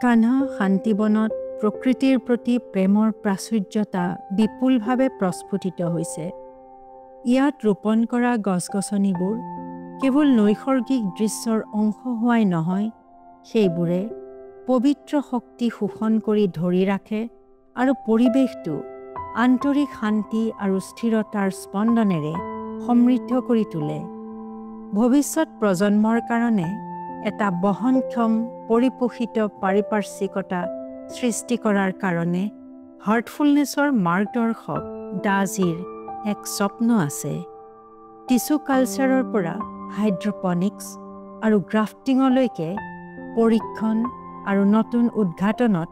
কানহা শান্তিবনত প্ৰকৃতিৰ প্ৰতি প্ৰেমৰ প্ৰাচুৰ্যতা বিপুলভাৱে প্ৰস্ফুটিত হৈছে। ইয়াত ৰোপণ কৰা গছ-গছনিবোৰ কেৱল নৈসৰ্গিক দৃশ্যৰ অংশ হোৱাই নহয়, সেইবোৰে পবিত্ৰ শক্তি শোষণ কৰি ধৰি ৰাখে আৰু পৰিৱেশটো আন্তৰিক শান্তি আৰু স্থিৰতাৰ স্পন্দনেৰে সমৃদ্ধ কৰি তোলে। ভৱিষ্যত প্ৰজন্মৰ কাৰণে এটা বহনক্ষম পৰিপোষিত পাৰিপাৰ্শ্বিকতা সৃষ্টি কৰাৰ কাৰণে হাৰ্টফুলনেছৰ মাৰ্গদৰ্শক ডাজিৰ এক স্বপ্ন আছে। টিছু কালচাৰৰ পৰা হাইড্ৰপনিক্স আৰু গ্ৰাফটিঙলৈকে পৰীক্ষণ আৰু নতুন উদ্ঘাটনত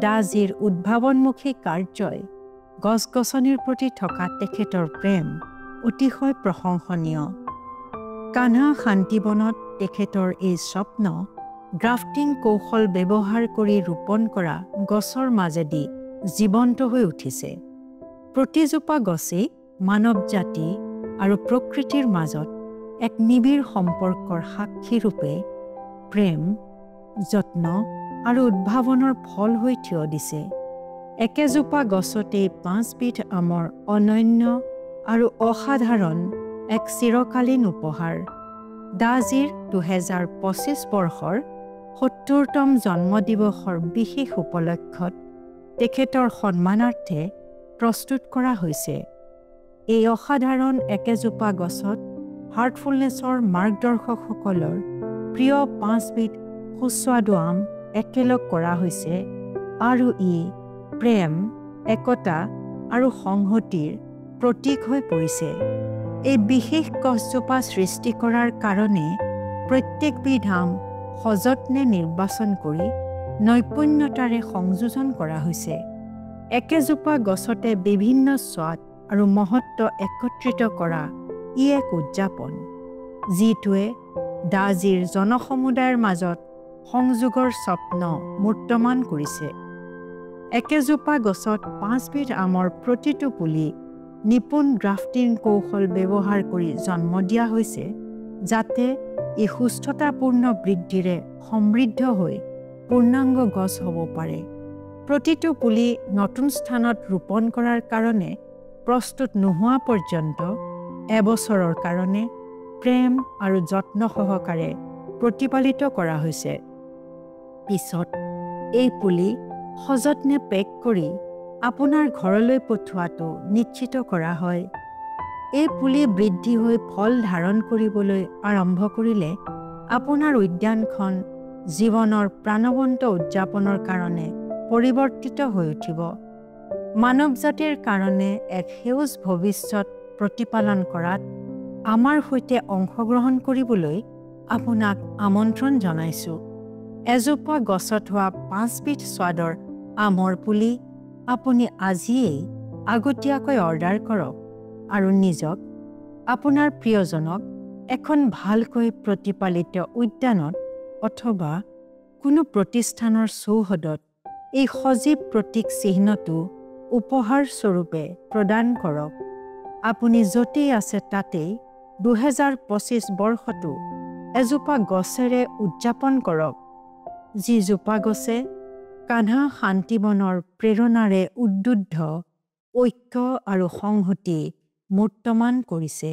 ডাজিৰ উদ্ভাৱনমুখী কাৰ্যই গছ-গছনিৰ প্ৰতি থকা তেখেতৰ প্ৰেম অতিশয় প্ৰশংসনীয়। কানহা শান্তিবনত তেখেতৰ এই স্বপ্ন গ্ৰাফটিং কৌশল ব্যৱহাৰ কৰি ৰোপণ কৰা গছৰ মাজেদি জীৱন্ত হৈ উঠিছে। প্ৰতিজোপা গছেই মানৱ জাতি আৰু প্ৰকৃতিৰ মাজত এক নিবিড় সম্পৰ্কৰ সাক্ষী ৰূপে প্ৰেম, যত্ন আৰু উদ্ভাৱনৰ ফল হৈ থিয় দিছে। একেজোপা গছতেই 5 বিধ আমৰ অনন্য আৰু অসাধাৰণ এক চিৰকালীন উপহাৰ। ডাজিৰ 2025 বৰ্ষৰ 70তম জন্মদিৱসৰ বিশেষ উপলক্ষত তেখেতৰ সন্মানাৰ্থে প্ৰস্তুত কৰা হৈছে। এই অসাধাৰণ একেজোপা গছত হাৰ্টফুলনেছৰ মাৰ্গদৰ্শকসকলৰ প্ৰিয় 5 বিধ সুস্বাদু আম একেলগ কৰা হৈছে আৰু ই প্ৰেম, একতা আৰু সংহতিৰ প্ৰতীক হৈ পৰিছে। এই বিশেষ গছজোপা সৃষ্টি কৰাৰ কাৰণে প্ৰত্যেকবিধ আম সযত্নে নিৰ্বাচন কৰি নৈপুণ্যতাৰে সংযোজন কৰা হৈছে। একেজোপা গছতে বিভিন্ন স্বাদ আৰু মহত্ব একত্ৰিত কৰা ই এক উদযাপন, যিটোৱে ডাজিৰ জনসমুদায়ৰ মাজত সংযোগৰ স্বপ্ন মূৰ্তমান কৰিছে। একেজোপা গছত 5 বিধ আমৰ প্ৰতিটো পুলি নিপুণ গ্ৰাফটিং কৌশল ব্যৱহাৰ কৰি জন্ম দিয়া হৈছে, যাতে ই সুস্থতাপূৰ্ণ বৃদ্ধিৰে সমৃদ্ধ হৈ পূৰ্ণাংগ গছ হ'ব পাৰে। প্ৰতিটো পুলি নতুন স্থানত ৰোপণ কৰাৰ কাৰণে প্ৰস্তুত নোহোৱা পৰ্যন্ত এবছৰৰ কাৰণে প্ৰেম আৰু যত্ন সহকাৰে প্ৰতিপালিত কৰা হৈছে। পিছত এই পুলি সযত্নে পেক কৰি আপোনাৰ ঘৰলৈ পঠোৱাটো নিশ্চিত কৰা হয়। এই পুলি বৃদ্ধি হৈ ফল ধাৰণ কৰিবলৈ আৰম্ভ কৰিলে আপোনাৰ উদ্যানখন জীৱনৰ প্ৰাণৱন্ত উদযাপনৰ কাৰণে পৰিৱৰ্তিত হৈ উঠিব। মানৱ জাতিৰ কাৰণে এক সেউজ ভৱিষ্যত প্ৰতিপালন কৰাত আমাৰ সৈতে অংশগ্ৰহণ কৰিবলৈ আপোনাক আমন্ত্ৰণ জনাইছোঁ। এজোপা গছত হোৱা 5 বিধ স্বাদৰ আমৰ পুলি আপুনি আজিয়েই আগতীয়াকৈ অৰ্ডাৰ কৰক আৰু নিজক, আপোনাৰ প্ৰিয়জনক এখন ভালকৈ প্ৰতিপালিত উদ্যানত অথবা কোনো প্ৰতিষ্ঠানৰ চৌহদত এই সজীৱ প্ৰতীক চিহ্নটো উপহাৰ স্বৰূপে প্ৰদান কৰক। আপুনি য'তেই আছে তাতেই 2025 বৰ্ষটো এজোপা গছেৰে উদযাপন কৰক, যিজোপা গছে কানহা শান্তিবনৰ প্ৰেৰণাৰে উদ্বুদ্ধ ঐক্য আৰু সংহতি মূৰ্তমান কৰিছে।